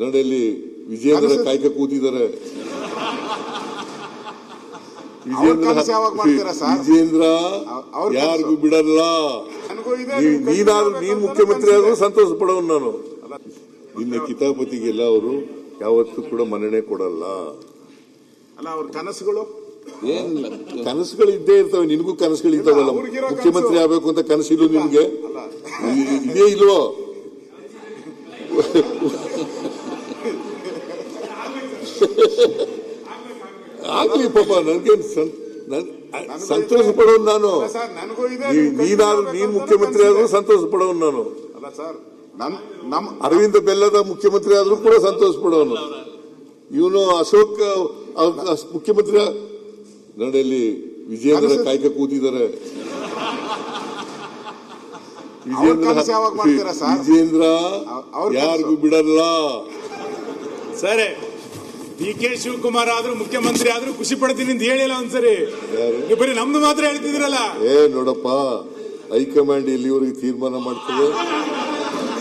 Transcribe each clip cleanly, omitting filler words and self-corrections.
ನಡೆಯಲ್ಲಿ ವಿಜೇಂದ್ರ ಕಾಯ್ಕ ಕೂತಿದ್ದಾರೆ. ವಿಜೇಂದ್ರ ಯಾರಿಗೂ ಬಿಡಲ್ಲ. ನೀನ್ ಮುಖ್ಯಮಂತ್ರಿ ಆದ್ರೂ ಸಂತೋಷ ಪಡೋನು ನಾನು. ನಿನ್ನ ಕಿತಾಪತಿಗೆಲ್ಲ ಅವರು ಯಾವತ್ತೂ ಕೂಡ ಮನ್ನಣೆ ಕೊಡಲ್ಲ. ಅಲ್ಲ ಅವ್ರ ಕನಸುಗಳು ಏನಿಲ್ಲ, ಕನಸುಗಳು ಇದ್ದೇ ಇರ್ತವೆ. ನಿನಗೂ ಕನಸುಗಳು ಇದ್ದಾವಲ್ಲ, ಮುಖ್ಯಮಂತ್ರಿ ಆಗ್ಬೇಕು ಅಂತ ಕನಸಿಲ್ಲ ನಿನ್ಗೆ? ಇದೇ ಇಲ್ವೋ? ಆಗ್ಲಿ ಪಾಪ, ನನ್ಗೇನ್ ಸಂತೋಷ ಪಡೋನು ನಾನು. ನೀನ್ ಮುಖ್ಯಮಂತ್ರಿ ಆದ್ರೂ ಸಂತೋಷ ಪಡೋನು ನಾನು. ಅರವಿಂದ ಬೆಲ್ಲದ ಮುಖ್ಯಮಂತ್ರಿ ಆದ್ರೂ ಕೂಡ ಸಂತೋಷ ಪಡೋನು. ಇವನು ಅಶೋಕ್ ಮುಖ್ಯಮಂತ್ರಿ ನಡೆಯಲ್ಲಿ ವಿಜೇಂದ್ರ ಕಾಯ್ಕ ಕೂತಿದ್ದಾರೆ. ವಿಜೇಂದ್ರ ಯಾರಿಗೂ ಬಿಡಲ್ಲ. ಸರಿ, ಡಿ.ಕೆ. ಶಿವಕುಮಾರ್ ಆದ್ರೂ ಮುಖ್ಯಮಂತ್ರಿ ಆದ್ರೂ ಖುಷಿ ಪಡ್ತೀನಿ ಅಂತ ಹೇಳಿಲ್ಲ ಒಂದ್ಸರಿ. ನೀವು ಬರೀ ನಮ್ದು ಮಾತ್ರ ಹೇಳ್ತಿದ್ರಲ್ಲ. ನೋಡಪ್ಪ, ಹೈಕಮಾಂಡ್ ಎಲ್ಲಿವರೆಗೆ ತೀರ್ಮಾನ ಮಾಡ್ತದೆ,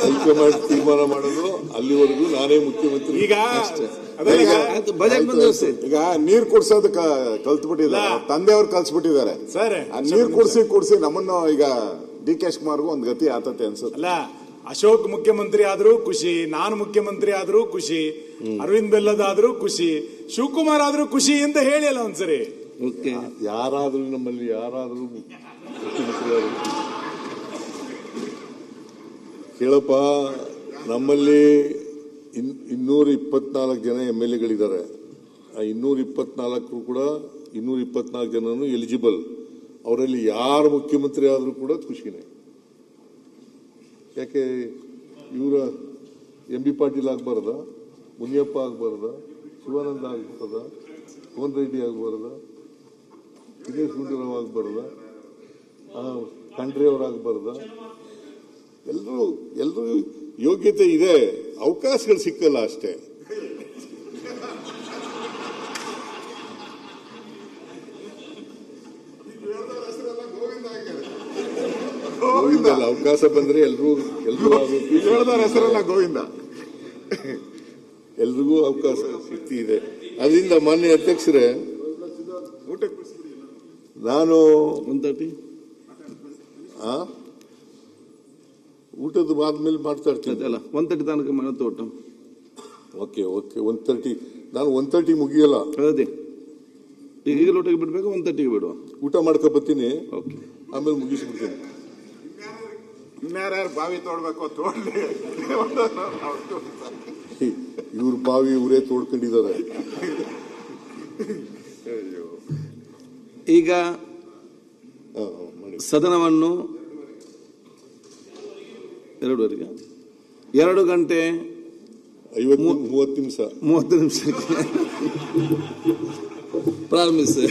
ಹೈಕಮಾಂಡ್ ತೀರ್ಮಾನ ಮಾಡೋದು ಅಲ್ಲಿವರೆಗೂ ನಾನೇ ಮುಖ್ಯಮಂತ್ರಿ. ಈಗ ನೀರ್ ಕುಡ್ಸೋದು ಕಲ್ತ್ಬಿಟ್ಟಿದ್ದಾರೆ, ತಂದೆಯವ್ರು ಕಲ್ಸ್ಬಿಟ್ಟಿದ್ದಾರೆ. ನೀರ್ ಕುಡ್ಸಿ ನಮ್ಮನ್ನು ಈಗ ಡಿ.ಕೆ. ಶಿವಕುಮಾರ್ಗೂ ಒಂದ್ ಗತಿ ಆತತೆ ಅನ್ಸುತ್ತೆ. ಅಲ್ಲ, ಅಶೋಕ್ ಮುಖ್ಯಮಂತ್ರಿ ಆದ್ರೂ ಖುಷಿ, ನಾನು ಮುಖ್ಯಮಂತ್ರಿ ಆದ್ರೂ ಖುಷಿ, ಅರವಿಂದ್ ಬೆಲ್ಲದಾದ್ರೂ ಖುಷಿ, ಶಿವಕುಮಾರ್ ಆದ್ರೂ ಖುಷಿ ಅಂತ ಹೇಳಿ ಅಲ್ಲ ಒಂದ್ಸರಿ. ಯಾರಾದ್ರೂ ನಮ್ಮಲ್ಲಿ ಯಾರಾದ್ರೂ ಮುಖ್ಯಮಂತ್ರಿ ಆದ್ರು ಕೇಳಪ್ಪ, ನಮ್ಮಲ್ಲಿ 224 ಜನ MLA-ಗಳಿದ್ದಾರೆ. ಆ 224 ಕೂಡ 224 ಜನನು ಎಲಿಜಿಬಲ್. ಅವರಲ್ಲಿ ಯಾರು ಮುಖ್ಯಮಂತ್ರಿ ಆದ್ರೂ ಕೂಡ ಖುಷಿನೇ. ಯಾಕೆ ಇವರ MB ಪಾಟೀಲ್ ಆಗ್ಬಾರ್ದ, ಮುನಿಯಪ್ಪ ಆಗ್ಬಾರ್ದ, ಶಿವಾನಂದ ಆಗ್ಬಾರ್ದ, ಕೋನ್ ರೆಡ್ಡಿ ಆಗ್ಬಾರ್ದ, ದಿನೇಶ್ ಗುಂಡೂರಾವ್ ಆಗ್ಬಾರ್ದ, ಖಂಡ್ರೆ ಅವರಾಗಬಾರ್ದ? ಎಲ್ರೂ ಯೋಗ್ಯತೆ ಇದೆ, ಅವಕಾಶಗಳು ಸಿಕ್ಕಲ್ಲ ಅಷ್ಟೇ. ಗೋವಿಂದ ಅವಕಾಶ ಬಂದ್ರೆ ಎಲ್ರಿಗೂ ಹೆಸರಲ್ಲ ಗೋವಿಂದ, ಎಲ್ರಿಗೂ ಅವಕಾಶ ಸಿಕ್ತಿದೆ. ಅದರಿಂದ ಮಾನ್ಯ ಅಧ್ಯಕ್ಷರೇ, ನಾನು ಊಟದ ಆದ್ಮೇಲೆ ಮಾತಾಡ್ತೀನಿ. 1:30 ತನಕ ಮನೆ ಊಟ. ಓಕೆ 1:30. ನಾನು 1:30 ಮುಗಿಯಲ್ಲ. ಅದೇ ಈಗ ಊಟಕ್ಕೆ ಬಿಡ್ಬೇಕು, 1:30ಗೆ ಬಿಡುವ. ಊಟ ಮಾಡ್ಕೊ ಬರ್ತೀನಿ, ಆಮೇಲೆ ಮುಗಿಸ್ಬಿಡ್ತೀನಿ. ಇನ್ಯಾರ್ಯಾರು ಬಾವಿ ತೋಡ್ಬೇಕು ತೋಡ್ಲಿ. ಇವ್ರ ಬಾವಿ ಇವರೇ ತೋಡ್ಕೊಂಡಿದ್ದಾರೆ. ಈಗ ಸದನವನ್ನು 2 ಗಂಟೆ 30 ನಿಮಿಷ ಪ್ರಾರಂಭಿಸಿ.